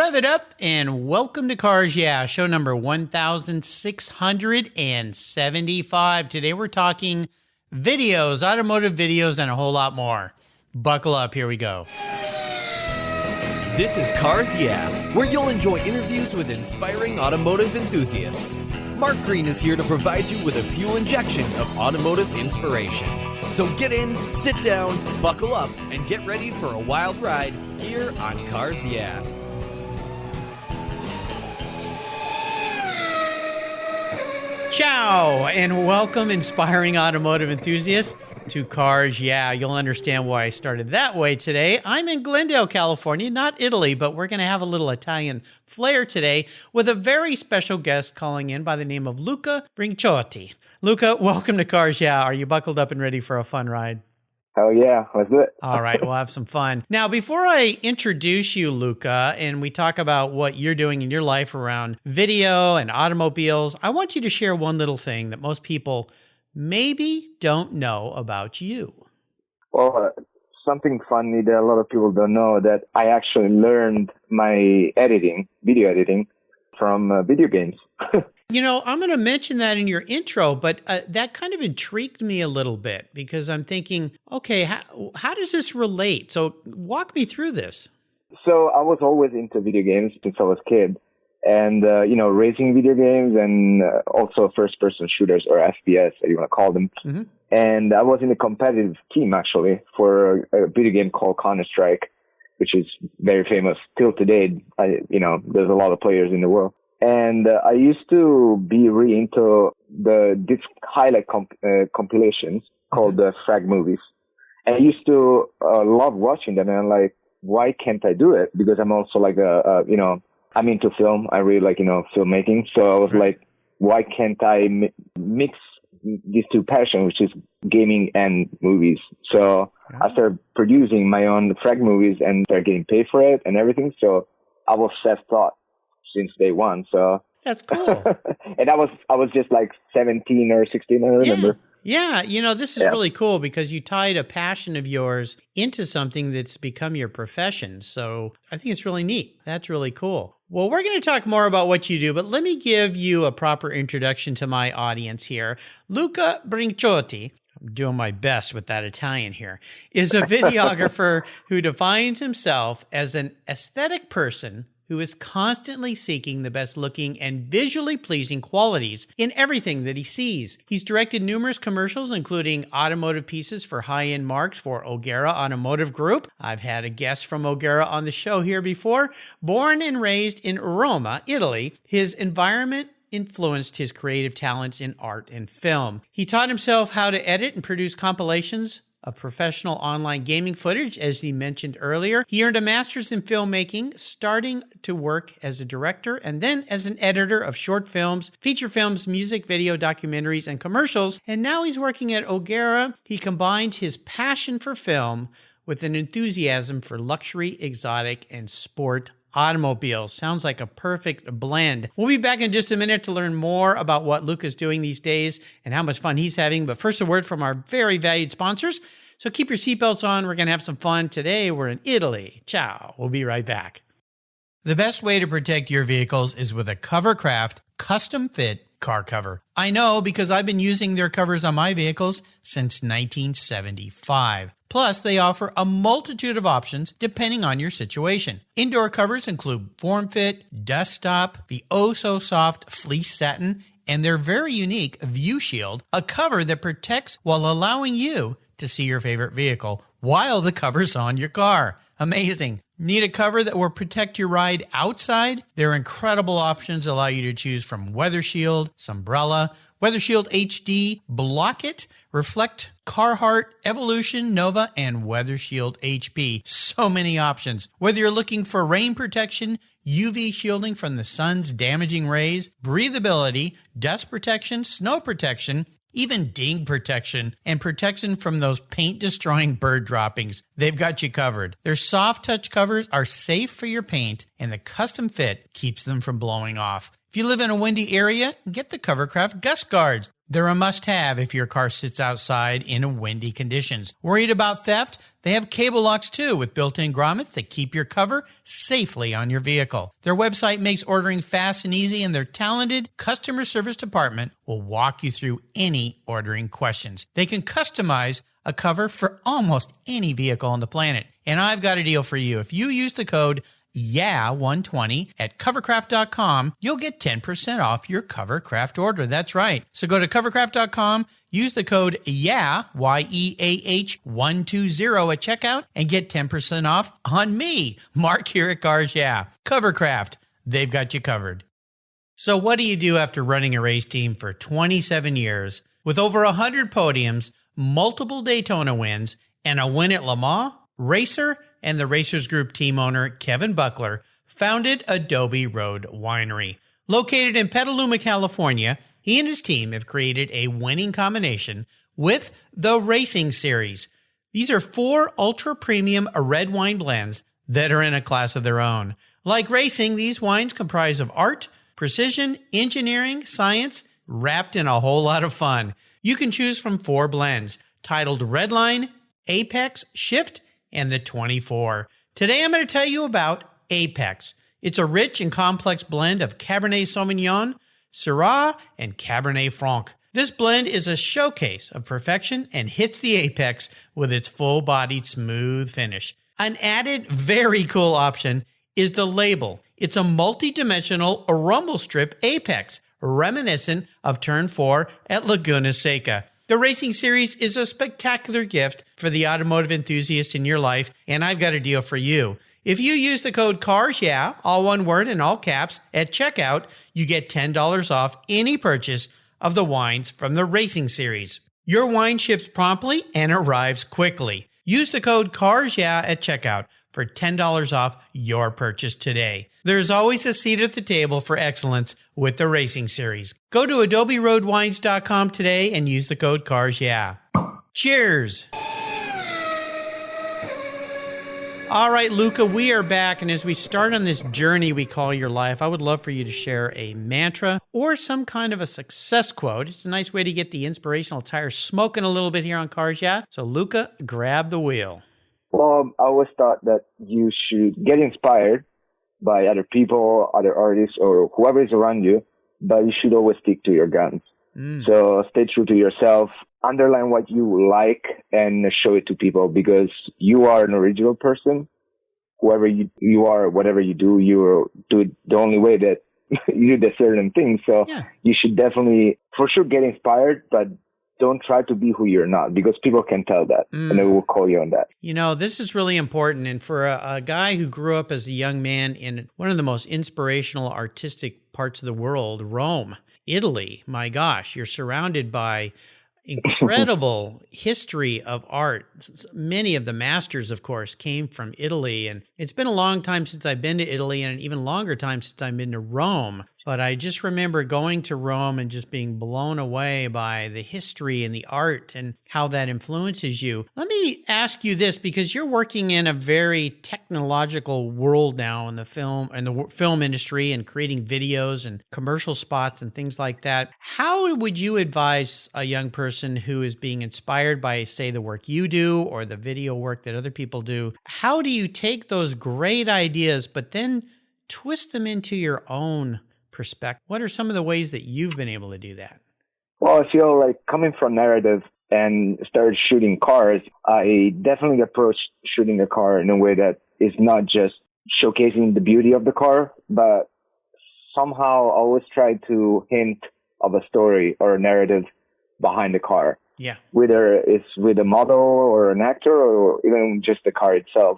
Rev it up and welcome to Cars Yeah, show number 1675. Today we're talking videos, automotive videos, and a whole lot more. Buckle up, here we go. This is Cars Yeah, where you'll enjoy interviews with inspiring automotive enthusiasts. Mark Green is here to provide you with a fuel injection of automotive inspiration. So get in, sit down, buckle up, and get ready for a wild ride here on Cars Yeah. Ciao, and welcome, inspiring automotive enthusiasts, to Cars Yeah. You'll understand why I started that way today. I'm in Glendale, California, not Italy, but we're going to have a little Italian flair today with a very special guest calling in by the name of Luca Brinciotti. Luca, welcome to Cars Yeah. Are you buckled up and ready for a fun ride? Oh, yeah. Let's do it. All right. We'll have some fun. Now, before I introduce you, Luca, and we talk about what you're doing in your life around video and automobiles, I want you to share one little thing that most people maybe don't know about you. Well, something funny that a lot of people don't know, that I actually learned my video editing from video games. You know, I'm going to mention that in your intro, but that kind of intrigued me a little bit because I'm thinking, okay, how does this relate? So walk me through this. So I was always into video games since I was a kid. And, racing video games and also first-person shooters, or FPS, as you want to call them. Mm-hmm. And I was in a competitive team, actually, for a video game called Counter-Strike, which is very famous till today. There's a lot of players in the world. And I used to be really into these highlight compilations called frag movies. And I used to love watching them. And I'm like, why can't I do it? Because I'm also like I'm into film. I really like, filmmaking. So I was like, why can't I mix these two passions, which is gaming and movies? So I started producing my own frag movies and started getting paid for it and everything. So I was self-taught since day one. So that's cool. And I was just like 17 or 16, I remember. Yeah, this is really cool because you tied a passion of yours into something that's become your profession. So I think it's really neat. That's really cool. Well, we're going to talk more about what you do, but let me give you a proper introduction to my audience here. Luca Brinciotti, I'm doing my best with that Italian here, is a videographer who defines himself as an aesthetic person who is constantly seeking the best looking and visually pleasing qualities in everything that he sees. He's directed numerous commercials, including automotive pieces for high-end marques for O'Gara Automotive Group. I've had a guest from O'Gara on the show here before. Born and raised in Roma, Italy, his environment influenced his creative talents in art and film. He taught himself how to edit and produce compilations of professional online gaming footage, as he mentioned earlier. He earned a master's in filmmaking, starting to work as a director and then as an editor of short films, feature films, music, video, documentaries, and commercials. And now he's working at O'Gara. He combined his passion for film with an enthusiasm for luxury, exotic, and sport automobiles. Sounds like a perfect blend. We'll be back in just a minute to learn more about what Luca's doing these days and how much fun he's having. But first, a word from our very valued sponsors. So keep your seatbelts on. We're going to have some fun. Today, we're in Italy. Ciao. We'll be right back. The best way to protect your vehicles is with a Covercraft custom-fit car cover. I know because I've been using their covers on my vehicles since 1975. Plus, they offer a multitude of options depending on your situation. Indoor covers include form fit, dust stop, the oh-so-soft fleece satin, and their very unique View Shield, a cover that protects while allowing you to see your favorite vehicle while the cover's on your car. Amazing. Need a cover that will protect your ride outside? Their incredible options allow you to choose from Weather Shield, Sunbrella, Weather Shield HD, Block It, Reflect, Carhartt, Evolution, Nova, and Weather Shield HP. So many options. Whether you're looking for rain protection, UV shielding from the sun's damaging rays, breathability, dust protection, snow protection, even ding protection, and protection from those paint-destroying bird droppings, they've got you covered. Their soft touch covers are safe for your paint, and the custom fit keeps them from blowing off. If you live in a windy area, get the Covercraft Gust Guards. They're a must-have if your car sits outside in windy conditions. Worried about theft? They have cable locks too, with built-in grommets that keep your cover safely on your vehicle. Their website makes ordering fast and easy, and their talented customer service department will walk you through any ordering questions. They can customize a cover for almost any vehicle on the planet. And I've got a deal for you. If you use the code YEAH120 at covercraft.com, you'll get 10% off your Covercraft order. That's right. So go to covercraft.com, use the code YEAH, YEAH120 at checkout, and get 10% off on me, Mark here at Cars Yeah. Covercraft, they've got you covered. So what do you do after running a race team for 27 years with over 100 podiums, multiple Daytona wins, and a win at Le Mans? Racer and the Racers Group team owner Kevin Buckler founded Adobe Road Winery. Located in Petaluma, California, he and his team have created a winning combination with the Racing Series. These are 4 ultra-premium red wine blends that are in a class of their own. Like racing, these wines comprise of art, precision, engineering, science, wrapped in a whole lot of fun. You can choose from 4 blends, titled Redline, Apex, Shift, and the 24. Today I'm going to tell you about Apex. It's a rich and complex blend of Cabernet Sauvignon, Syrah, and Cabernet Franc. This blend is a showcase of perfection and hits the apex with its full-bodied smooth finish. An added very cool option is the label. It's a multi-dimensional rumble strip apex, reminiscent of Turn 4 at Laguna Seca. The Racing Series is a spectacular gift for the automotive enthusiast in your life, and I've got a deal for you. If you use the code CARSYEAH, all one word in all caps, at checkout, you get $10 off any purchase of the wines from the Racing Series. Your wine ships promptly and arrives quickly. Use the code CARSYEAH at checkout for $10 off your purchase today. There's always a seat at the table for excellence with the Racing Series. Go to adoberoadwines.com today and use the code CARSYEAH. Cheers! All right, Luca, we are back, and as we start on this journey we call your life, I would love for you to share a mantra or some kind of a success quote. It's a nice way to get the inspirational tire smoking a little bit here on Cars Yeah. So, Luca, grab the wheel. Well, I always thought that you should get inspired by other people, other artists, or whoever is around you, but you should always stick to your guns. So stay true to yourself, underline what you like, and show it to people, because you are an original person. Whoever you are, whatever you do it the only way that you do the certain things. So you should definitely, for sure, get inspired, but don't try to be who you're not, because people can tell that and they will call you on that. You know, this is really important. And for a guy who grew up as a young man in one of the most inspirational artistic parts of the world, Rome, Italy, my gosh, you're surrounded by incredible history of art. Many of the masters, of course, came from Italy. And it's been a long time since I've been to Italy, and an even longer time since I've been to Rome. But I just remember going to Rome and just being blown away by the history and the art and how that influences you. Let me ask you this, because you're working in a very technological world now in the film industry and creating videos and commercial spots and things like that. How would you advise a young person who is being inspired by, say, the work you do or the video work that other people do? How do you take those great ideas but then twist them into your own perspective? What are some of the ways that you've been able to do that? Well, I feel like coming from narrative and started shooting cars, I definitely approached shooting a car in a way that is not just showcasing the beauty of the car, but somehow always try to hint of a story or a narrative behind the car. Yeah. Whether it's with a model or an actor or even just the car itself.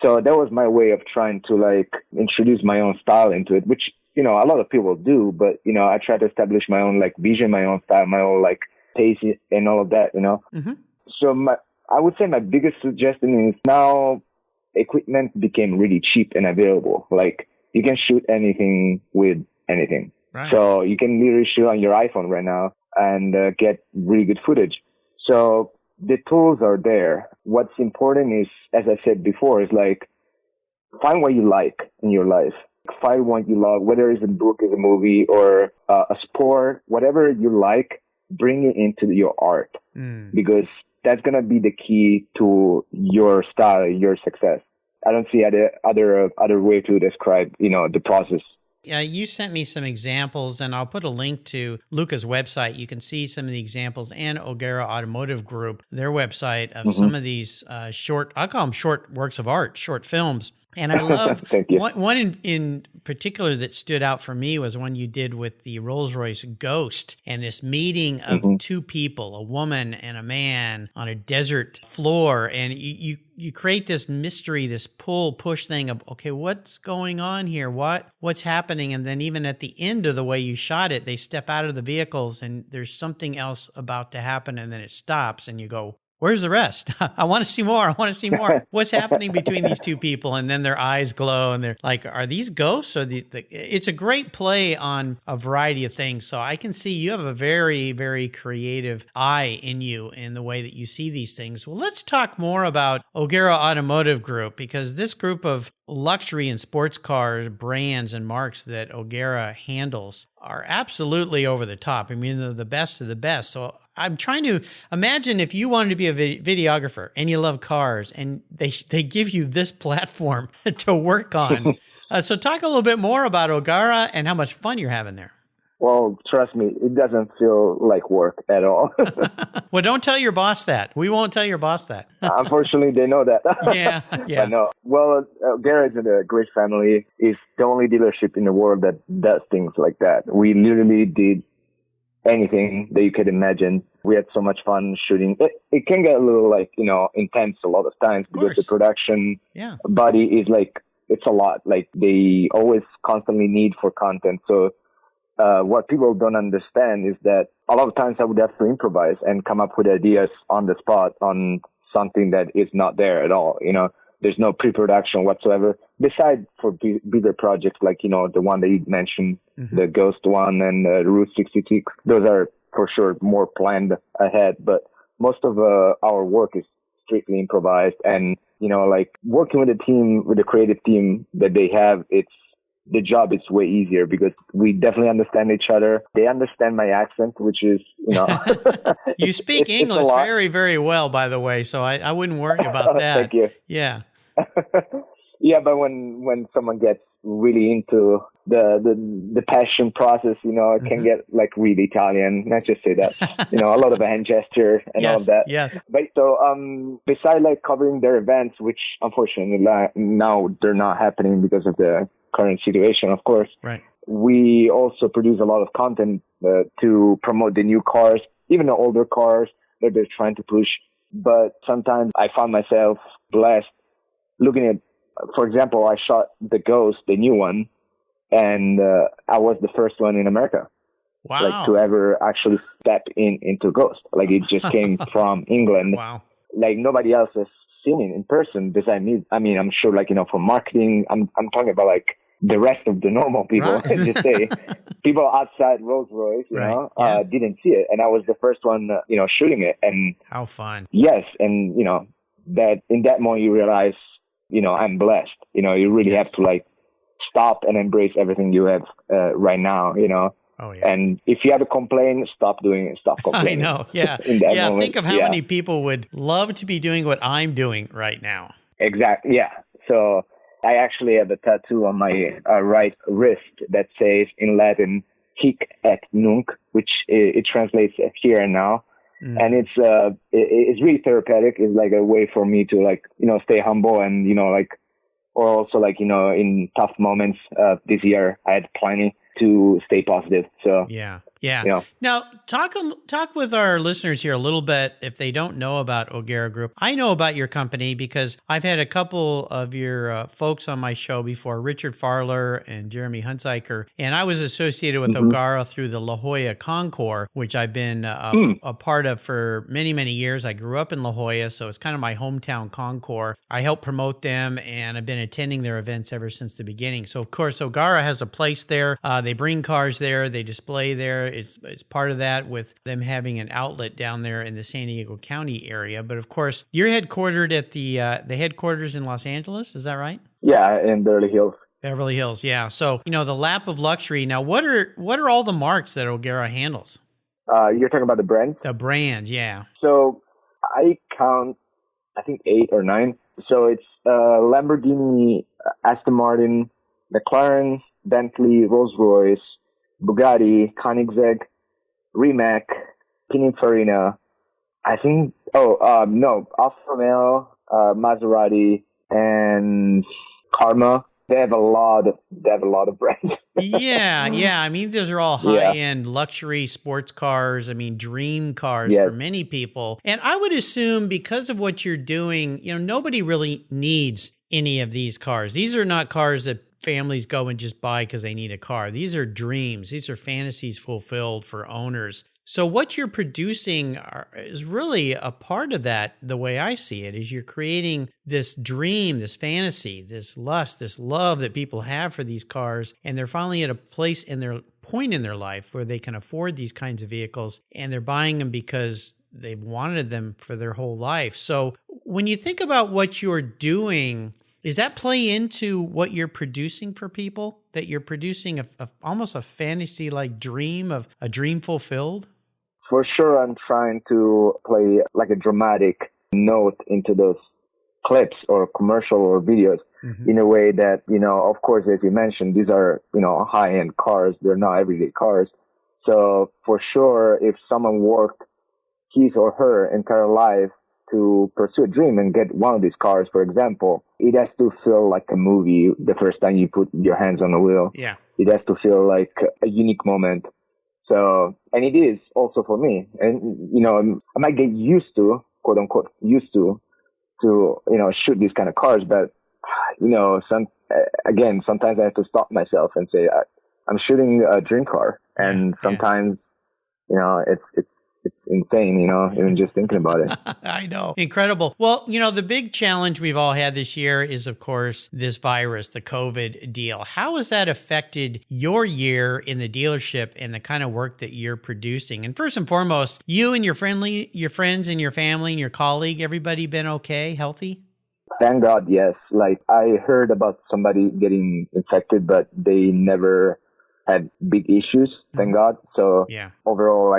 So that was my way of trying to introduce my own style into it, which, a lot of people do, but, I try to establish my own vision, my own style, my own pace and all of that, Mm-hmm. So I would say my biggest suggestion is now equipment became really cheap and available. You can shoot anything with anything. Right. So you can literally shoot on your iPhone right now and get really good footage. So the tools are there. What's important is, as I said before, is find what you like in your life. Find what you love, whether it's a book, is a movie, or a sport, whatever you like, bring it into your art, because that's going to be the key to your style, your success. I don't see other way to describe, the process. Yeah, you sent me some examples, and I'll put a link to Luca's website. You can see some of the examples, and O'Gara Automotive Group, their website of some of these short, I call them short works of art, short films. And I love one in particular that stood out for me was one you did with the Rolls-Royce Ghost, and this meeting of two people, a woman and a man on a desert floor. And you create this mystery, this push thing of, okay, what's going on here? What's happening? And then even at the end of the way you shot it, they step out of the vehicles and there's something else about to happen, and then it stops and you go, where's the rest? I want to see more. I want to see more. What's happening between these two people? And then their eyes glow and they're like, are these ghosts? Or it's a great play on a variety of things. So I can see you have a very, very creative eye in you in the way that you see these things. Well, let's talk more about O'Gara Automotive Group, because this group of luxury and sports cars, brands and marques that O'Gara handles are absolutely over the top. I mean, they're the best of the best. So I'm trying to imagine if you wanted to be a videographer and you love cars and they give you this platform to work on. So talk a little bit more about O'Gara and how much fun you're having there. Well, trust me, it doesn't feel like work at all. Well, don't tell your boss that. We won't tell your boss that. Unfortunately, they know that. Yeah. I know. Well, O'Gara is a great family. It's the only dealership in the world that does things like that. We literally did anything that you could imagine. We had so much fun shooting. It can get a little intense a lot of times because the production body is it's a lot. Like they always constantly need for content. So what people don't understand is that a lot of times I would have to improvise and come up with ideas on the spot on something that is not there at all. There's no pre-production whatsoever. Besides for bigger projects like, the one that you mentioned, the Ghost one and Route 66, those are for sure more planned ahead. But most of our work is strictly improvised. And, working with a team, with the creative team that they have, the job is way easier because we definitely understand each other. They understand my accent, which is, You speak English very, very well, by the way. So I wouldn't worry about that. Thank you. Yeah. Yeah, but when someone gets really into the passion process, it can get really Italian. Let's just say that, a lot of hand gesture and all of that. Yes. But so, besides covering their events, which unfortunately now they're not happening because of the current situation, of course. Right. We also produce a lot of content to promote the new cars, even the older cars that they're trying to push. But sometimes I found myself blessed looking at, for example, I shot the Ghost, the new one, and I was the first one in America. Wow. To ever actually step into Ghost. It just came from England. Wow. Nobody else has seen it in person besides me. I mean, I'm sure for marketing, I'm talking about the rest of the normal people, right. Just say people outside Rolls-Royce, didn't see it. And I was the first one, shooting it. And how fun. Yes. And, that in that moment you realize, I'm blessed. You really have to stop and embrace everything you have right now, Oh, yeah. And if you have a complaint, stop doing it. Stop complaining. I know. Yeah. Moment. Think of how many people would love to be doing what I'm doing right now. Exactly. Yeah. So I actually have a tattoo on my right wrist that says in Latin, hic et nunc, which it translates here and now. And it's really therapeutic. It's a way for me to stay humble and, or also in tough moments this year, I had plenty to stay positive. So yeah. Now talk with our listeners here a little bit if they don't know about O'Gara Group. I know about your company because I've had a couple of your folks on my show before, Richard Farler and Jeremy Hunziker, and I was associated with O'Gara through the La Jolla Concours, which I've been a part of for many, many years. I grew up in La Jolla, so it's kind of my hometown Concours. I help promote them, and I've been attending their events ever since the beginning. So of course, O'Gara has a place there. They bring cars there. They display there. It's part of that with them having an outlet down there in the San Diego County area. But of course, you're headquartered at the headquarters in Los Angeles. Is that right? Yeah, in Beverly Hills. Beverly Hills, yeah. So the lap of luxury. Now, what are all the marques that O'Gara handles? You're talking about the brand? The brand, yeah. So I count, I think 8 or 9. So it's Lamborghini, Aston Martin, McLaren, Bentley, Rolls-Royce, Bugatti, Koenigsegg, Rimac, Pininfarina. I think, Alfa Romeo, Maserati, and Karma. They have a lot of brands. Yeah. I mean, those are all high-end luxury sports cars. I mean, dream cars for many people. And I would assume because of what you're doing, nobody really needs any of these cars. These are not cars that families go and just buy because they need a car. These are dreams. These are fantasies fulfilled for owners. So what you're producing is really a part of that. The way I see it is you're creating this dream, this fantasy, this lust, this love that people have for these cars. And they're finally at a point in their life where they can afford these kinds of vehicles, and they're buying them because they've wanted them for their whole life. So when you think about what you're doing, does that play into what you're producing for people? That you're producing almost a fantasy-like dream, of a dream fulfilled? For sure, I'm trying to play like a dramatic note into those clips or commercial or videos in a way that, of course, as you mentioned, these are, high-end cars. They're not everyday cars. So for sure, if someone worked his or her entire life to pursue a dream and get one of these cars, for example, it has to feel like a movie the first time you put your hands on the wheel. Yeah. It has to feel like a unique moment. So, and it is also for me. And, I might get used to, quote unquote, shoot these kind of cars. But, sometimes I have to stop myself and say, I'm shooting a dream car. And sometimes, it's insane, even just thinking about it. I know. Incredible. Well, the big challenge we've all had this year is, of course, this virus, the COVID deal. How has that affected your year in the dealership and the kind of work that you're producing? And first and foremost, you and your friends and your family and your colleague, everybody been okay, healthy? Thank God, yes. Like, I heard about somebody getting infected, but they never had big issues, thank God. So overall,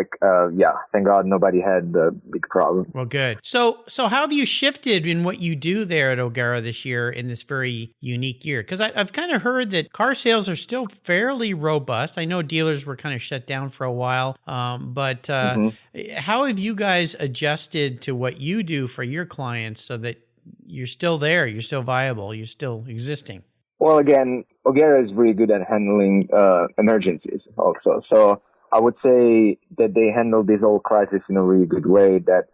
thank God nobody had a big problem. Well, good. So how have you shifted in what you do there at O'Gara this year in this very unique year? Because I've kind of heard that car sales are still fairly robust. I know dealers were kind of shut down for a while, but how have you guys adjusted to what you do for your clients so that you're still there, you're still viable, you're still existing? Well, again, O'Gara is really good at handling emergencies also. So I would say that they handled this whole crisis in a really good way, that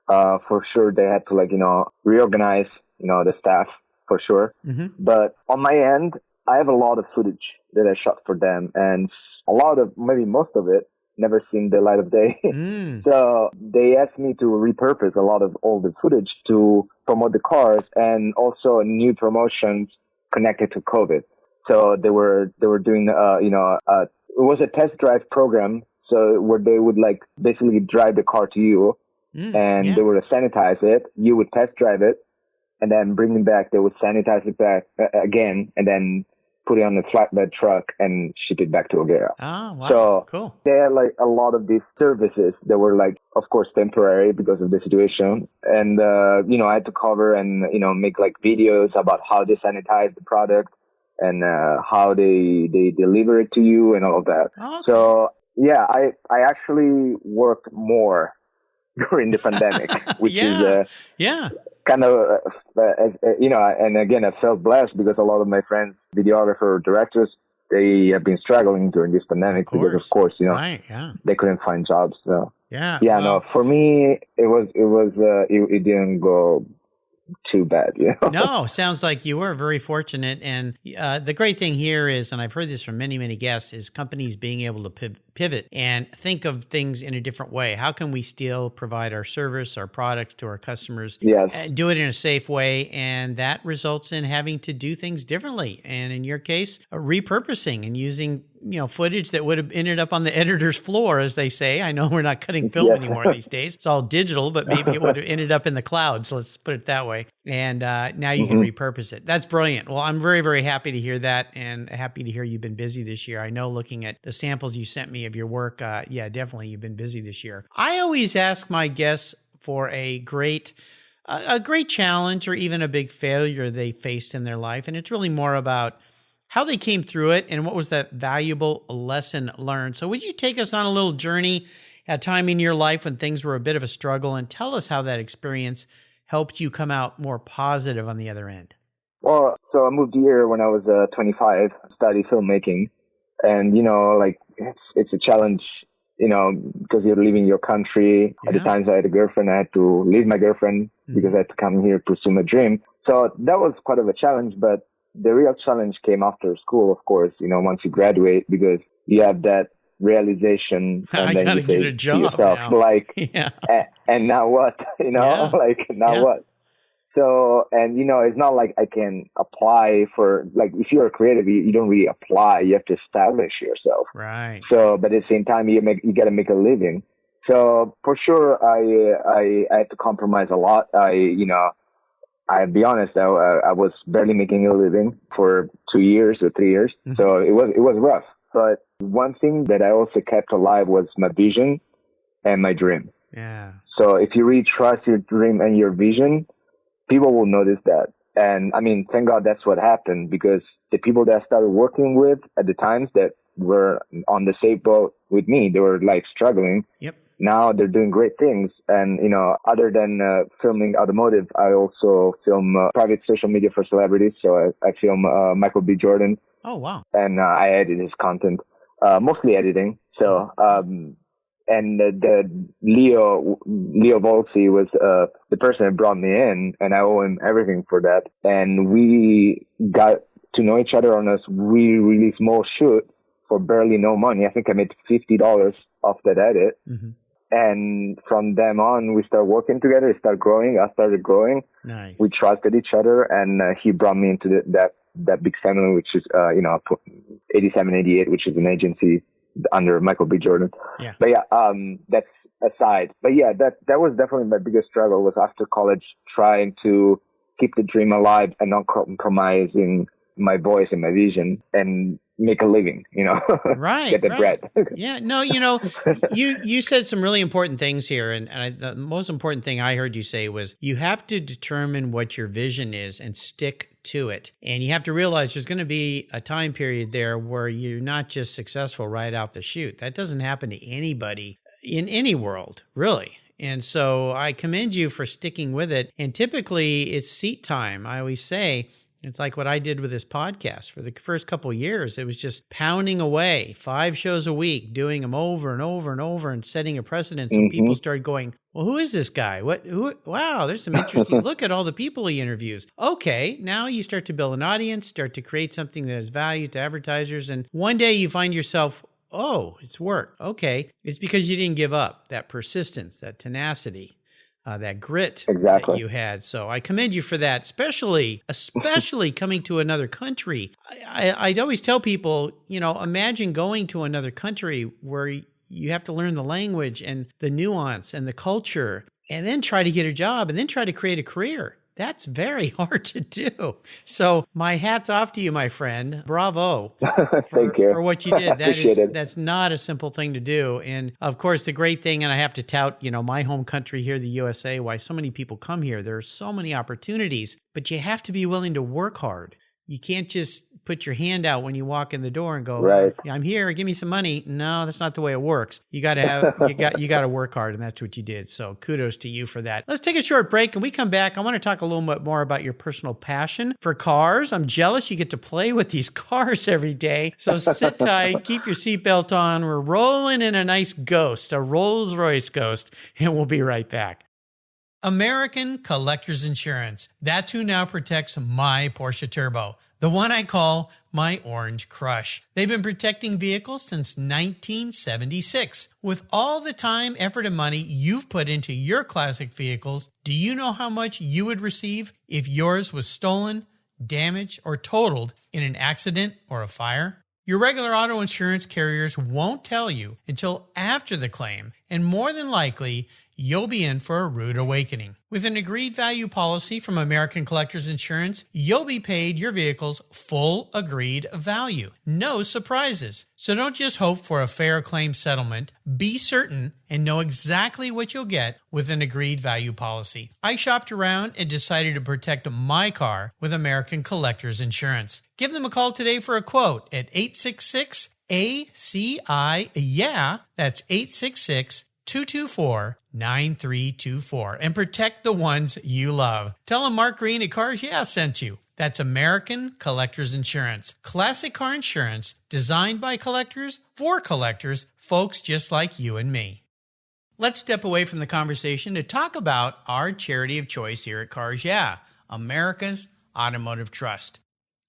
for sure they had to reorganize, the staff for sure. But on my end, I have a lot of footage that I shot for them, and maybe most of it never seen the light of day. So they asked me to repurpose a lot of all the footage to promote the cars, and also new promotions connected to COVID. So they were doing, it was a test drive program. So where they would basically drive the car to you and they would sanitize it. You would test drive it and then bring it back. They would sanitize it back again and then put it on a flatbed truck and ship it back to O'Gara. Oh, wow. So cool. They had a lot of these services that were of course, temporary because of the situation. And, I had to cover and, make videos about how they sanitize the product and how they deliver it to you and all of that. Okay. So, I actually worked more during the pandemic, which is kind of, and again, I felt blessed because a lot of my friends, videographer directors, they have been struggling during this pandemic because, of course, they couldn't find jobs. So for me, it didn't go too bad. No, sounds like you were very fortunate. And the great thing here is, and I've heard this from many, many guests, is companies being able to pivot and think of things in a different way. How can we still provide our service, our products to our customers, do it in a safe way? And that results in having to do things differently. And in your case, repurposing and using footage that would have ended up on the editor's floor, as they say. I know we're not cutting film anymore these days. It's all digital, but maybe it would have ended up in the clouds. Let's put it that way. And now you can repurpose it. That's brilliant. Well, I'm very, very happy to hear that, and happy to hear you've been busy this year. I know looking at the samples you sent me of your work, definitely you've been busy this year. I always ask my guests for a great challenge or even a big failure they faced in their life. And it's really more about how they came through it and what was that valuable lesson learned. So would you take us on a little journey at a time in your life when things were a bit of a struggle, and tell us how that experience helped you come out more positive on the other end? Well, so I moved here when I was 25, studied filmmaking. And, it's a challenge, because you're leaving your country. At the times I had a girlfriend, I had to leave my girlfriend because I had to come here to pursue my dream. So that was quite of a challenge, but the real challenge came after school, of course, once you graduate, because you have that realization and then you say to yourself, and now what? What? So, and it's not like I can apply for, if you're a creative, you don't really apply. You have to establish yourself. Right. So, but at the same time, you got to make a living. So for sure, I had to compromise a lot. I'll be honest, I was barely making a living for 2 years or 3 years. So it was rough. But one thing that I also kept alive was my vision and my dream. Yeah. So if you really trust your dream and your vision, people will notice that. And I mean, thank God that's what happened, because the people that I started working with at the times that were on the same boat with me, they were struggling. Yep. Now they're doing great things. And, other than filming automotive, I also film private social media for celebrities. So I film Michael B. Jordan. Oh, wow. And I edit his content, mostly editing. So, and the Leo Volsi was the person that brought me in, and I owe him everything for that. And we got to know each other on a really, really small shoot for barely no money. I think I made $50 off that edit. And from then on, we started working together. It started growing. I started growing. Nice. We trusted each other, and he brought me into that big family, which is 8788, which is an agency under Michael B. Jordan. Yeah. But that's aside. But that was definitely my biggest struggle, was after college, trying to keep the dream alive and not compromising my voice and my vision and make a living, right, get the bread. Yeah, no, you said some really important things here. And the most important thing I heard you say was you have to determine what your vision is and stick to it. And you have to realize there's going to be a time period there where you're not just successful right out the chute. That doesn't happen to anybody in any world, really. And so I commend you for sticking with it. And typically it's seat time. I always say, it's like what I did with this podcast. For the first couple of years, it was just pounding away, 5 shows a week, doing them over and over and over and setting a precedent. So people started going, well, who is this guy? Wow, there's some interesting, look at all the people he interviews. Okay, now you start to build an audience, start to create something that has value to advertisers. And one day you find yourself, oh, it's work. Okay, it's because you didn't give up, that persistence, that tenacity. That grit that you had. So I commend you for that, especially coming to another country. I'd always tell people, imagine going to another country where you have to learn the language and the nuance and the culture, and then try to get a job and then try to create a career. That's very hard to do. So my hat's off to you, my friend. Bravo. Thank you for what you did. That's not a simple thing to do. And of course, the great thing, and I have to tout, my home country here, the USA, why so many people come here. There are so many opportunities, but you have to be willing to work hard. You can't just put your hand out when you walk in the door and go, right, I'm here, give me some money. No, that's not the way it works. You got to work hard, and that's what you did. So kudos to you for that. Let's take a short break, and we come back. I want to talk a little bit more about your personal passion for cars. I'm jealous you get to play with these cars every day. So sit tight, keep your seatbelt on. We're rolling in a nice Ghost, a Rolls-Royce Ghost, and we'll be right back. American Collectors Insurance. That's who now protects my Porsche Turbo, the one I call my Orange Crush. They've been protecting vehicles since 1976. With all the time, effort, and money you've put into your classic vehicles, do you know how much you would receive if yours was stolen, damaged, or totaled in an accident or a fire? Your regular auto insurance carriers won't tell you until after the claim, and more than likely, you'll be in for a rude awakening. With an agreed value policy from American Collectors Insurance, you'll be paid your vehicle's full agreed value. No surprises. So don't just hope for a fair claim settlement. Be certain and know exactly what you'll get with an agreed value policy. I shopped around and decided to protect my car with American Collectors Insurance. Give them a call today for a quote at 866-ACI-YEAH. That's 866-224-9324 and protect the ones you love. Tell them Mark Green at Cars Yeah sent you. That's American Collectors Insurance. Classic car insurance designed by collectors for collectors, folks just like you and me. Let's step away from the conversation to talk about our charity of choice here at Cars Yeah, America's Automotive Trust.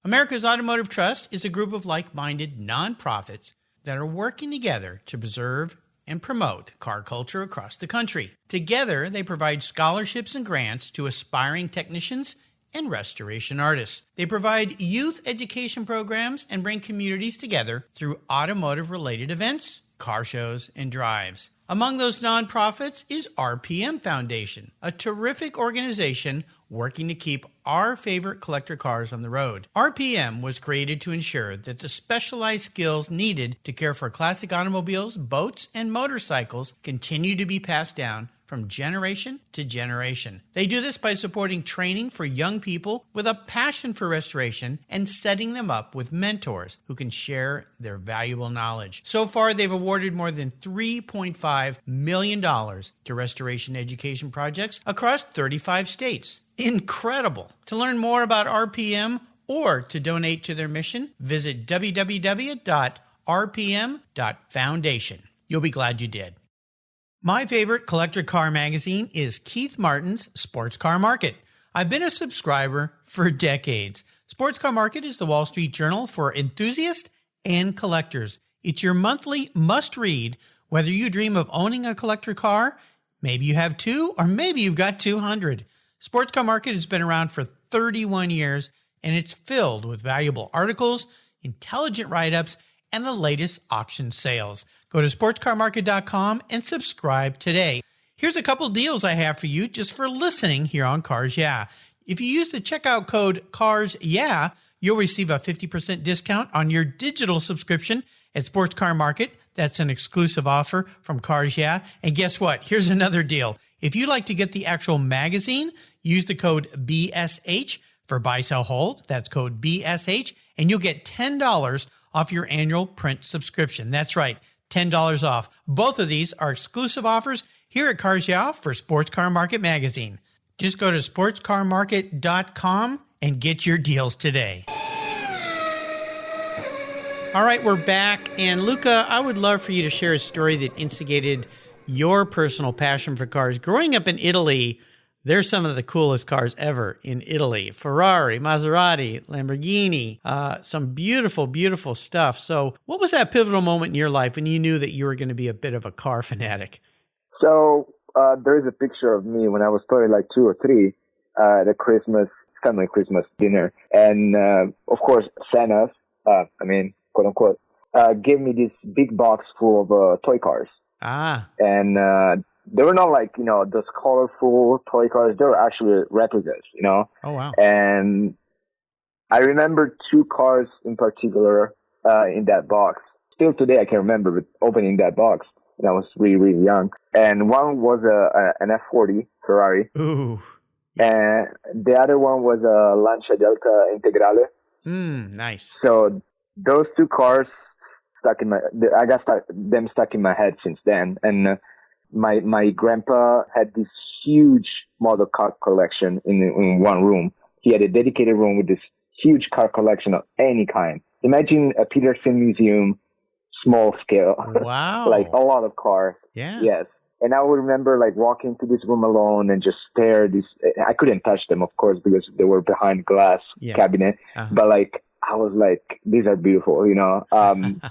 America's Automotive Trust is a group of like-minded nonprofits that are working together to preserve and promote car culture across the country. Together, they provide scholarships and grants to aspiring technicians and restoration artists. They provide youth education programs and bring communities together through automotive-related events, car shows, and drives. Among those nonprofits is RPM Foundation, a terrific organization working to keep our favorite collector cars on the road. RPM was created to ensure that the specialized skills needed to care for classic automobiles, boats, and motorcycles continue to be passed down from generation to generation. They do this by supporting training for young people with a passion for restoration and setting them up with mentors who can share their valuable knowledge. So far, they've awarded more than $3.5 million to restoration education projects across 35 states. Incredible! To learn more about RPM or to donate to their mission, visit www.rpm.foundation. You'll be glad you did. My favorite collector car magazine is Keith Martin's Sports Car Market. I've been a subscriber for decades. Sports Car Market is the Wall Street Journal for enthusiasts and collectors. It's your monthly must-read, whether you dream of owning a collector car, maybe you have two, or maybe you've got 200. Sports Car Market has been around for 31 years, and it's filled with valuable articles, intelligent write-ups, and the latest auction sales. Go to sportscarmarket.com and subscribe today. Here's a couple deals I have for you just for listening here on Cars Yeah. If you use the checkout code Cars Yeah, you'll receive a 50% discount on your digital subscription at Sports Car Market. That's an exclusive offer from Cars Yeah. And guess what? Here's another deal. If you'd like to get the actual magazine, use the code BSH for Buy, Sell, Hold. That's code BSH, and you'll get $10 off your annual print subscription. That's right, $10 off. Both of these are exclusive offers here at Cars Yeah for Sports Car Market Magazine. Just go to sportscarmarket.com and get your deals today. All right, we're back. And Luca, I would love for you to share a story that instigated your personal passion for cars. Growing up in Italy, there's some of the coolest cars ever in Italy. Ferrari, Maserati, Lamborghini, some beautiful, beautiful stuff. So what was that pivotal moment in your life when you knew that you were going to be a bit of a car fanatic? So there's a picture of me when I was probably like 2 or 3 at a family Christmas dinner. And of course, Santa, quote unquote, gave me this big box full of toy cars. And they were not like, those colorful toy cars. They were actually replicas, Oh, wow. And I remember 2 cars in particular in that box. Still today, I can remember opening that box when I was really, really young. And one was an F40 Ferrari. Ooh. And the other one was a Lancia Delta Integrale. Nice. So those 2 cars stuck in them stuck in my head since then. And my grandpa had this huge model car collection in one room. He had a dedicated room with this huge car collection of any kind. Imagine a Peterson Museum, small scale. Wow. Like a lot of cars. Yeah. Yes. And I would remember like walking into this room alone and just stare. I couldn't touch them, of course, because they were behind glass cabinet. Uh-huh. But like, I was like, these are beautiful,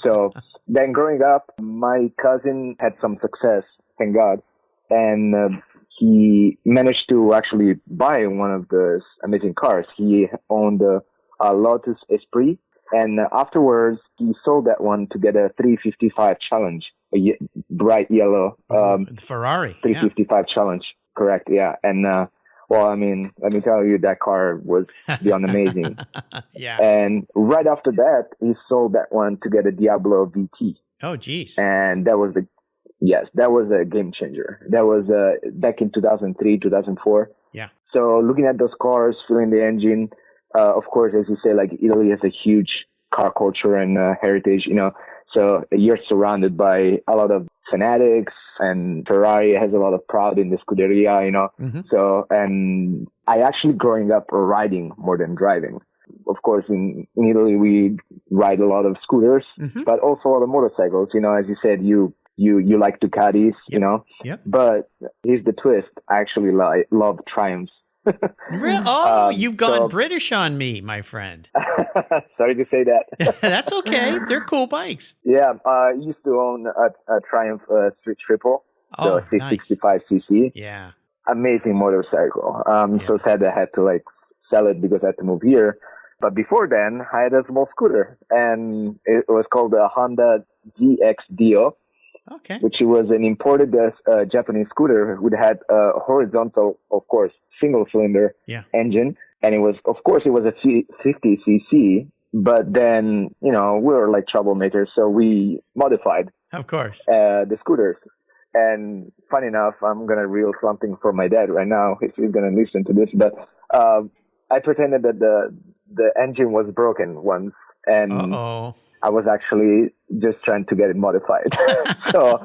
So then growing up, my cousin had some success, thank God. And he managed to actually buy one of those amazing cars. He owned a Lotus Esprit. And afterwards, he sold that one to get a 355 Challenge, a bright yellow Ferrari 355 Challenge. Correct, yeah. And well, I mean, let me tell you, that car was beyond amazing. Yeah. And right after that, he sold that one to get a Diablo VT. Oh, geez. And that was a game changer. That was back in 2003, 2004. Yeah. So looking at those cars, feeling the engine, of course, as you say, like Italy has a huge car culture and heritage, you know. So you're surrounded by a lot of fanatics, and Ferrari has a lot of pride in the Scuderia, you know. Mm-hmm. So, and I actually growing up riding more than driving. Of course, in Italy, we ride a lot of scooters, but also a lot of motorcycles. You know, as you said, you like Ducatis, you know. Yep. But here's the twist. I actually love Triumphs. Really? Oh, you've gone British on me, my friend. Sorry to say that. That's okay. They're cool bikes. Yeah, I used to own a Triumph Street Triple, so 665 cc. Yeah. Amazing motorcycle. So sad I had to like sell it because I had to move here. But before then, I had a small scooter, and it was called a Honda GX Dio. Okay. Which was an imported Japanese scooter which had a horizontal, of course, single-cylinder engine. And it was a 50 cc. But then, you know, we were like troublemakers, so we modified, of course, the scooters. And funny enough, I'm going to reel something for my dad right now if he's going to listen to this. But I pretended that the engine was broken once. And I was actually just trying to get it modified. So,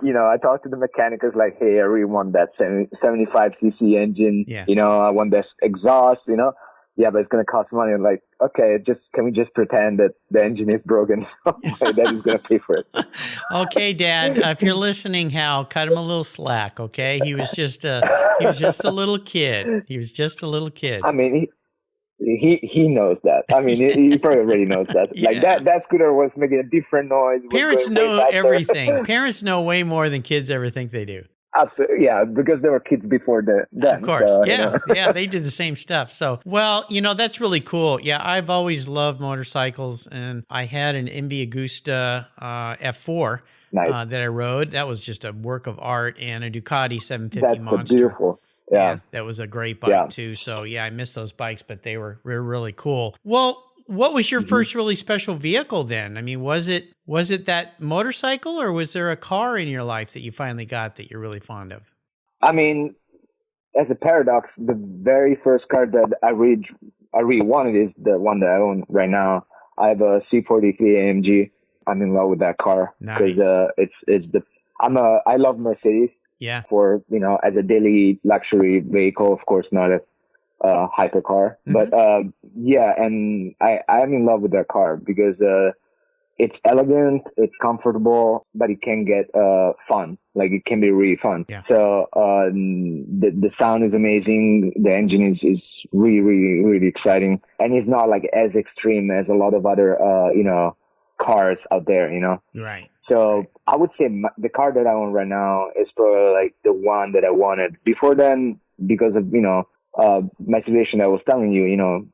you know, I talked to the mechanic. I was like, hey, I really want that 75 cc engine. Yeah. You know, I want this exhaust, you know. Yeah, but it's going to cost money. I'm like, okay, can we just pretend that the engine is broken? My dad is going to pay for it. Okay, Dad, if you're listening, Hal, cut him a little slack, okay? He was just a little kid. He was just a little kid. I mean, he knows that. I mean, he probably already knows that. Yeah. Like that scooter was making a different noise. Parents know everything. Parents know way more than kids ever think they do. Absolutely, yeah, because there were kids before then. Of course, so, yeah, you know. Yeah, they did the same stuff. So, well, you know, that's really cool. Yeah, I've always loved motorcycles, and I had an MV Agusta F4 that I rode. That was just a work of art, and a Ducati 750 that's Monster. Beautiful. Yeah, that was a great bike too. So yeah, I miss those bikes, but they were really cool. Well, what was your first really special vehicle then? I mean, was it that motorcycle, or was there a car in your life that you finally got that you're really fond of? I mean, as a paradox, the very first car that I really wanted is the one that I own right now. I have a C43 AMG. I'm in love with that car because I love Mercedes. Yeah. For, you know, as a daily luxury vehicle, of course, not a hypercar. But yeah, and I'm in love with that car because it's elegant, it's comfortable, but it can get fun. Like it can be really fun. Yeah. So the sound is amazing. The engine is really, really, really exciting, and it's not like as extreme as a lot of other you know, cars out there. You know. Right. So I would say the car that I own right now is probably like the one that I wanted. Before then, because of, you know, my situation I was telling you, you know,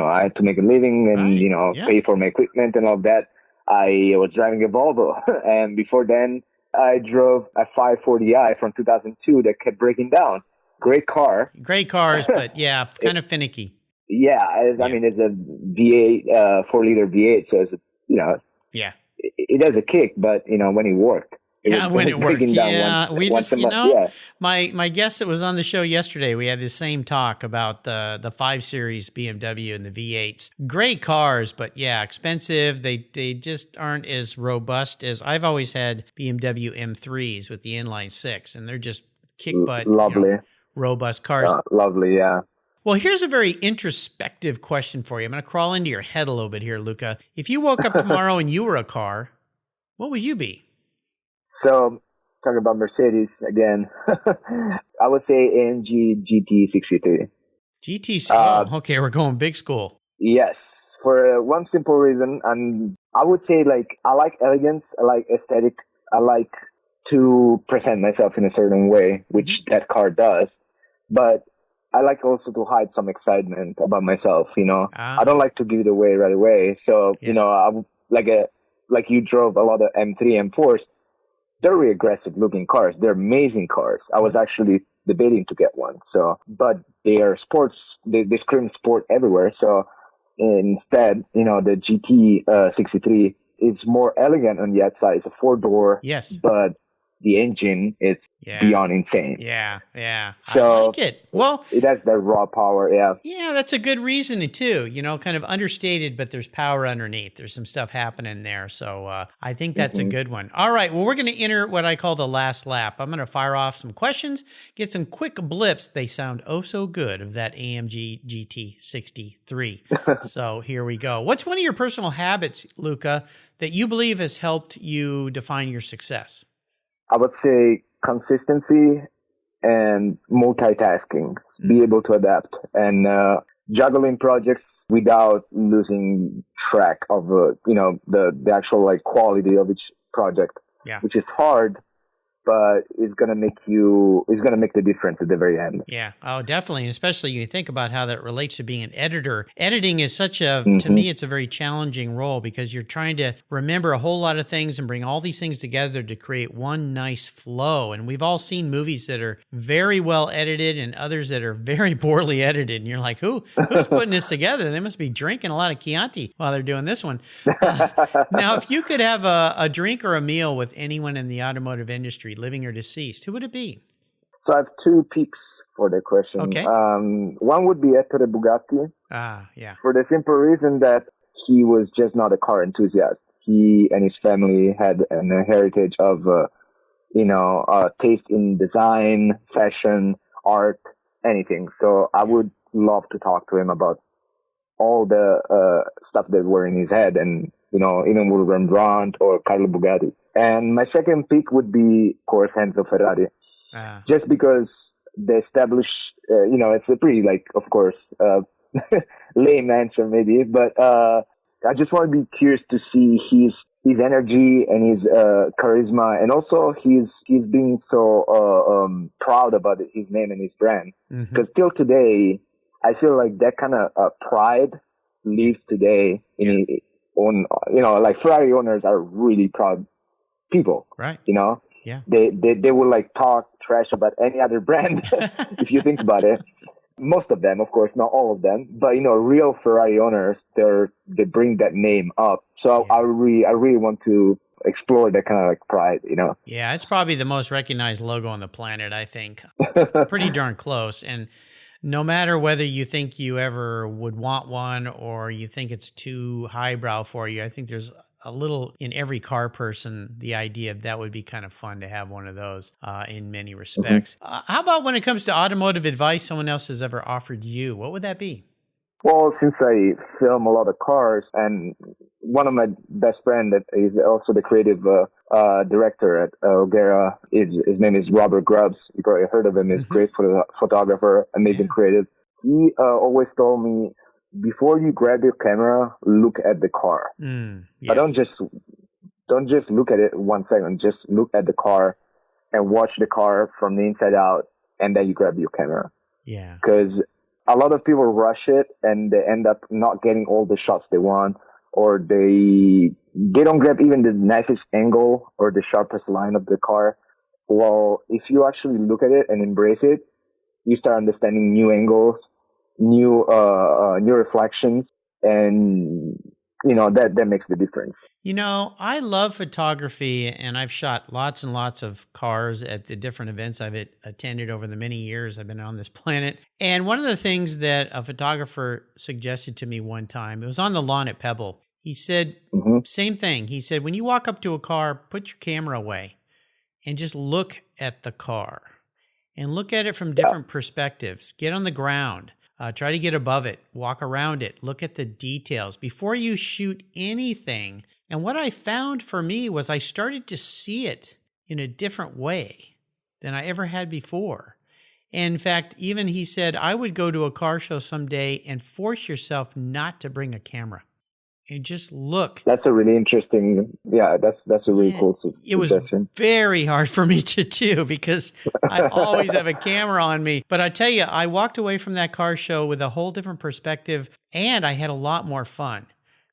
I had to make a living and, you know, pay for my equipment and all that. I was driving a Volvo. And before then, I drove a 540i from 2002 that kept breaking down. Great car. Great cars, but yeah, kind of finicky. Yeah. I mean, it's a V8, 4-liter V8. So it's, you know. Yeah. It has a kick, but, you know, when it worked. When it worked. Yeah, we just, you know, yeah. my guest that was on the show yesterday, we had the same talk about the 5 Series BMW and the V8s. Great cars, but yeah, expensive. They just aren't as robust as I've always had BMW M3s with the inline 6, and they're just kick butt, lovely, you know, robust cars. Lovely, yeah. Well, here's a very introspective question for you. I'm going to crawl into your head a little bit here, Luca. If you woke up tomorrow and you were a car, what would you be? So, talking about Mercedes again, I would say AMG GT63. GT, okay, we're going big school. Yes, for one simple reason. I would say, like, I like elegance, I like aesthetic, I like to present myself in a certain way, which that car does. But I like also to hide some excitement about myself, I don't like to give it away right away. So, like you drove a lot of M3, M4s. They're really aggressive looking cars. They're amazing cars. I was actually debating to get one. So, but they are sports. They scream sport everywhere. So instead, the GT 63 is more elegant on the outside. It's a 4-door. Yes. But the engine is beyond insane. Yeah. So I like it. Well, it has that raw power. Yeah. Yeah, that's a good reason too. Kind of understated, but there's power underneath. There's some stuff happening there. So I think that's a good one. All right. Well, we're going to enter what I call the last lap. I'm going to fire off some questions, get some quick blips. They sound oh so good of that AMG GT63. So here we go. What's one of your personal habits, Luca, that you believe has helped you define your success? I would say consistency and multitasking, be able to adapt and juggling projects without losing track of the actual quality of each project, which is hard, but it's gonna make the difference at the very end. Yeah. Oh, definitely. And especially you think about how that relates to being an editor. Editing is to me, it's a very challenging role because you're trying to remember a whole lot of things and bring all these things together to create one nice flow. And we've all seen movies that are very well edited and others that are very poorly edited. And you're like, who's putting this together? They must be drinking a lot of Chianti while they're doing this one. Now, if you could have a drink or a meal with anyone in the automotive industry, living or deceased, who would it be? So I have two picks for the question. Okay. One would be Ettore Bugatti. Yeah. For the simple reason that he was just not a car enthusiast. He and his family had a heritage of, taste in design, fashion, art, anything. So I would love to talk to him about all the stuff that were in his head and, even with Rembrandt or Carlo Bugatti. And my second pick would be, of course, Enzo Ferrari. Just because they established, it's a pretty, of course, lame answer maybe, but I just want to be curious to see his energy and his charisma, and also he's being so proud about his name and his brand. Because till today, I feel like that kind of pride lives today Ferrari owners are really proud people, right? Yeah. They will talk trash about any other brand if you think about it. Most of them, of course, not all of them, but real Ferrari owners, they bring that name up. So I really want to explore that kind of pride, Yeah, it's probably the most recognized logo on the planet, I think. Pretty darn close. And no matter whether you think you ever would want one or you think it's too highbrow for you, I think there's a little in every car person, the idea of that would be kind of fun to have one of those in many respects. How about when it comes to automotive advice someone else has ever offered you? What would that be? Well, since I film a lot of cars, and one of my best friends that is also the creative director at O'Gara, his name is Robert Grubbs. You probably heard of him. He's a great photographer, amazing creative. He always told me, before you grab your camera, look at the car. Yes. But don't just look at it 1 second. Just look at the car and watch the car from the inside out, and then you grab your camera. Yeah. Because a lot of people rush it and they end up not getting all the shots they want, or they don't grab even the nicest angle or the sharpest line of the car. Well, if you actually look at it and embrace it, you start understanding new angles, new reflections, and that makes the difference. I love photography, and I've shot lots and lots of cars at the different events I've attended over the many years I've been on this planet. And one of the things that a photographer suggested to me one time, it was on the lawn at Pebble. He said, same thing. He said, when you walk up to a car, put your camera away and just look at the car and look at it from different perspectives. Get on the ground. Try to get above it, walk around it, look at the details before you shoot anything. And what I found for me was I started to see it in a different way than I ever had before. And in fact, even he said, I would go to a car show someday and force yourself not to bring a camera and just look. That's a really interesting, that's a really cool suggestion. It was very hard for me to do because I always have a camera on me. But I tell you, I walked away from that car show with a whole different perspective, and I had a lot more fun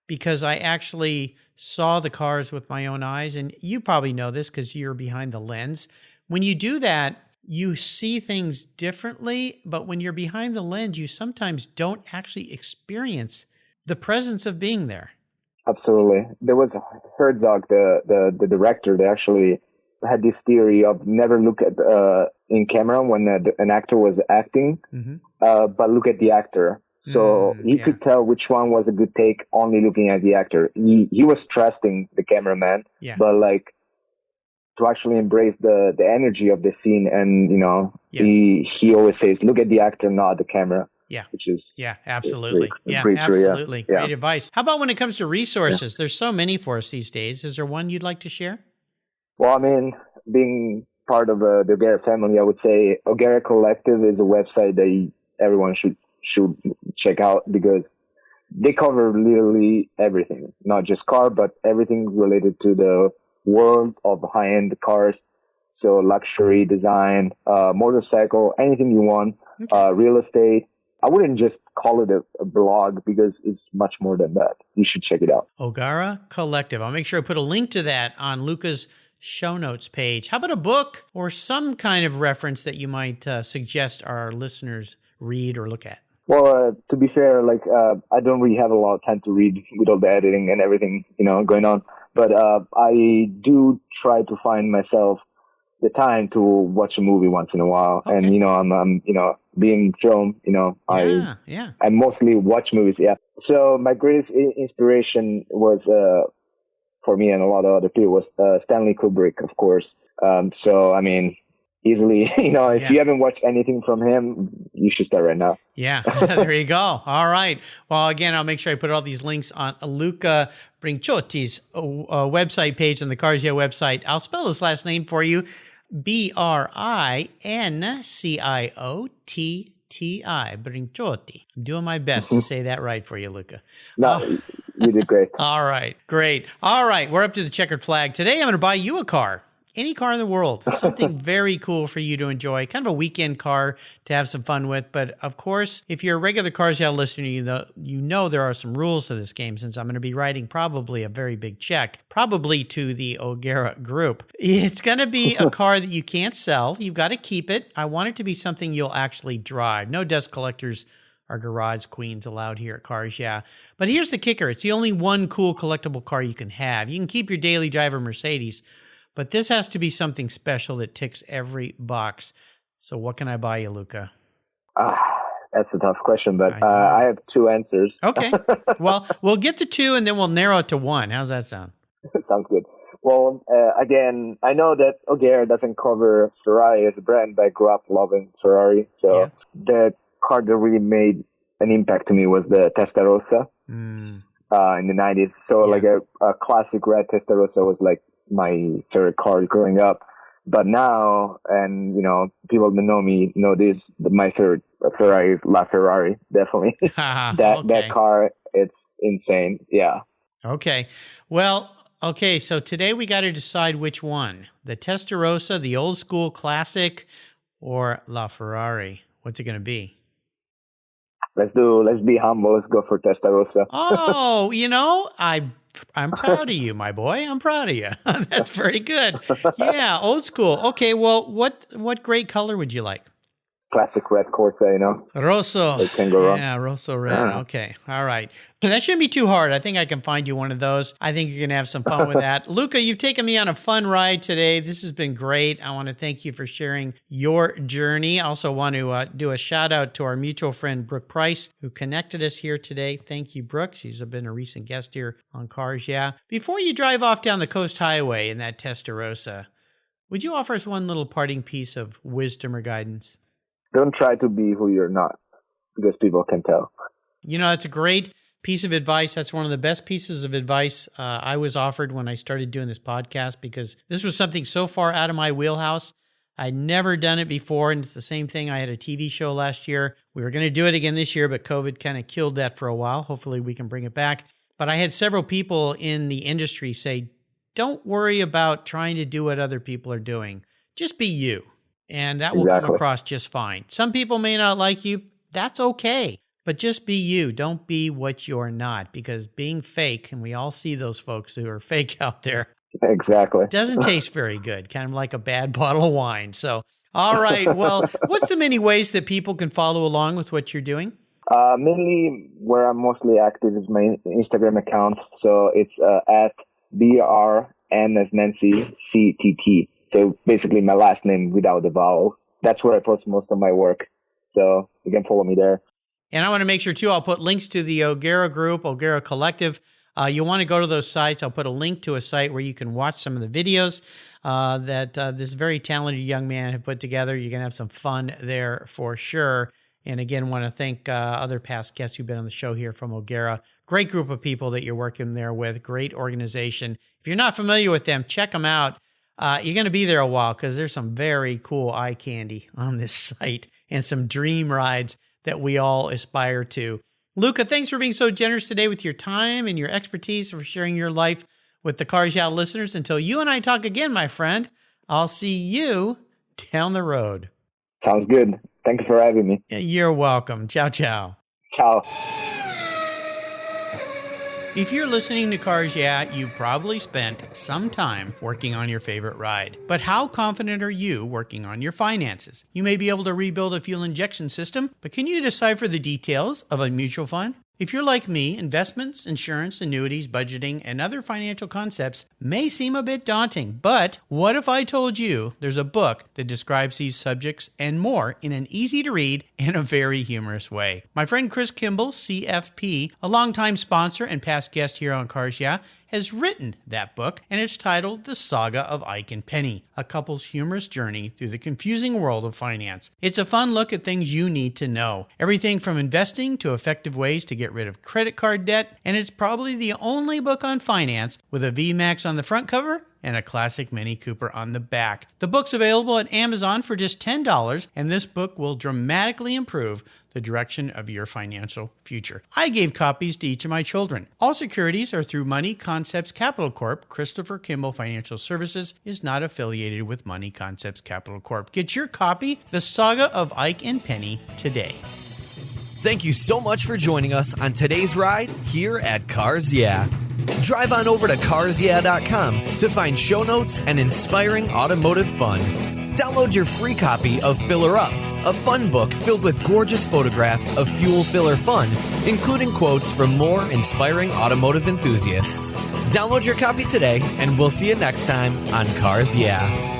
because I actually saw the cars with my own eyes. And you probably know this because you're behind the lens. When you do that, you see things differently, but when you're behind the lens, you sometimes don't actually experience the presence of being there. Absolutely. There was Herzog, the director, they actually had this theory of never look at in camera when an actor was acting, but look at the actor. So he could tell which one was a good take only looking at the actor. He was trusting the cameraman, but like to actually embrace the energy of the scene. And, you know, he always says, look at the actor, not the camera. Yeah. Which is absolutely. True, absolutely. Great advice. How about when it comes to resources? There's so many for us these days. Is there one you'd like to share? Well, I mean, being part of the O'Gara family, I would say O'Gara Collective is a website that everyone should check out because they cover literally everything, not just car, but everything related to the world of high-end cars. So luxury, design, motorcycle, anything you want, real estate. I wouldn't just call it a blog because it's much more than that. You should check it out. O'Gara Collective. I'll make sure I put a link to that on Luca's show notes page. How about a book or some kind of reference that you might suggest our listeners read or look at? Well, to be fair, like I don't really have a lot of time to read with all the editing and everything, you know, going on. But I do try to find myself the time to watch a movie once in a while. Okay. And, you know, I'm you know, being film, you know, I mostly watch movies. Yeah. So my greatest inspiration was, for me and a lot of other people was, Stanley Kubrick, of course. So, I mean, easily, you know, if you haven't watched anything from him, you should start right now. Yeah, there you go. All right. Well, again, I'll make sure I put all these links on Luca Brinciotti's website page on the Cars Yeah website. I'll spell his last name for you. Brinciotti. Brinciotti. I'm doing my best to say that right for you, Luca. No, you did great. All right. Great. All right. We're up to the checkered flag. Today, I'm going to buy you a car. Any car in the world, something very cool for you to enjoy, kind of a weekend car to have some fun with. But of course, if you're a regular Cars Yeah listener, you know there are some rules to this game since I'm going to be writing probably a very big check, probably to the O'Gara Group. It's going to be a car that you can't sell. You've got to keep it. I want it to be something you'll actually drive. No dust collectors or garage queens allowed here at Cars Yeah. But here's the kicker. It's the only one cool collectible car you can have. You can keep your daily driver Mercedes, but this has to be something special that ticks every box. So what can I buy you, Luca? That's a tough question, but I have two answers. Okay. Well, we'll get to two and then we'll narrow it to one. How's that sound? Sounds good. Well, again, I know that O'Gara doesn't cover Ferrari as a brand, but I grew up loving Ferrari. So the car that really made an impact to me was the Testarossa in the 90s. So like a classic red Testarossa was like my favorite car growing up. But now, and you know, people that know me know this, my favorite Ferrari is La Ferrari, definitely. That car, it's insane. Yeah. Okay. Well, okay, so today we got to decide which one. The Testarossa, the old school classic, or La Ferrari. What's it going to be? Let's be humble. Let's go for Testarossa. Oh, you know, I'm proud of you, my boy. I'm proud of you. That's very good. Yeah, old school. Okay, well, what great color would you like? Classic red Corsa, you know. Rosso. It can go wrong. Yeah, Rosso red. Okay. All right. That shouldn't be too hard. I think I can find you one of those. I think you're going to have some fun with that. Luca, you've taken me on a fun ride today. This has been great. I want to thank you for sharing your journey. I also want to do a shout out to our mutual friend, Brooke Price, who connected us here today. Thank you, Brooke. She's been a recent guest here on Cars Yeah. Before you drive off down the Coast Highway in that Testarossa, would you offer us one little parting piece of wisdom or guidance? Don't try to be who you're not, because people can tell. You know, that's a great piece of advice. That's one of the best pieces of advice I was offered when I started doing this podcast, because this was something so far out of my wheelhouse. I'd never done it before, and it's the same thing. I had a TV show last year. We were going to do it again this year, but COVID kind of killed that for a while. Hopefully we can bring it back. But I had several people in the industry say, don't worry about trying to do what other people are doing. Just be you. And that will come across just fine. Some people may not like you. That's okay. But just be you. Don't be what you're not, because being fake, and we all see those folks who are fake out there. Exactly. Doesn't taste very good, kind of like a bad bottle of wine. So, all right. Well, what's the many ways that people can follow along with what you're doing? Mainly where I'm mostly active is my Instagram account. So it's at BRN as Nancy CTT. So basically my last name without the vowel. That's where I post most of my work. So you can follow me there. And I want to make sure, too, I'll put links to the O'Gara Group, O'Gara Collective. You'll want to go to those sites. I'll put a link to a site where you can watch some of the videos that this very talented young man had put together. You're going to have some fun there for sure. And again, want to thank other past guests who've been on the show here from O'Gara. Great group of people that you're working there with. Great organization. If you're not familiar with them, check them out. You're going to be there a while because there's some very cool eye candy on this site and some dream rides that we all aspire to. Luca, thanks for being so generous today with your time and your expertise, for sharing your life with the Cars Yeah listeners. Until you and I talk again, my friend, I'll see you down the road. Sounds good. Thanks for having me. You're welcome. Ciao, ciao. Ciao. If you're listening to Cars Yeah, you've probably spent some time working on your favorite ride. But how confident are you working on your finances? You may be able to rebuild a fuel injection system, but can you decipher the details of a mutual fund? If you're like me, investments, insurance, annuities, budgeting, and other financial concepts may seem a bit daunting, but what if I told you there's a book that describes these subjects and more in an easy-to-read and a very humorous way? My friend Chris Kimball, CFP, a longtime sponsor and past guest here on Cars Yeah, has written that book, and it's titled The Saga of Ike and Penny, a couple's humorous journey through the confusing world of finance. It's a fun look at things you need to know, everything from investing to effective ways to get rid of credit card debt, and it's probably the only book on finance with a VMAX on the front cover and a classic Mini Cooper on the back. The book's available at Amazon for just $10, and this book will dramatically improve the direction of your financial future. I gave copies to each of my children. All securities are through Money Concepts Capital Corp. Christopher Kimball Financial Services is not affiliated with Money Concepts Capital Corp. Get your copy, The Saga of Ike and Penny, today. Thank you so much for joining us on today's ride here at Cars Yeah. Drive on over to carsyeah.com to find show notes and inspiring automotive fun. Download your free copy of Filler Up, a fun book filled with gorgeous photographs of fuel filler fun, including quotes from more inspiring automotive enthusiasts. Download your copy today, and we'll see you next time on Cars Yeah.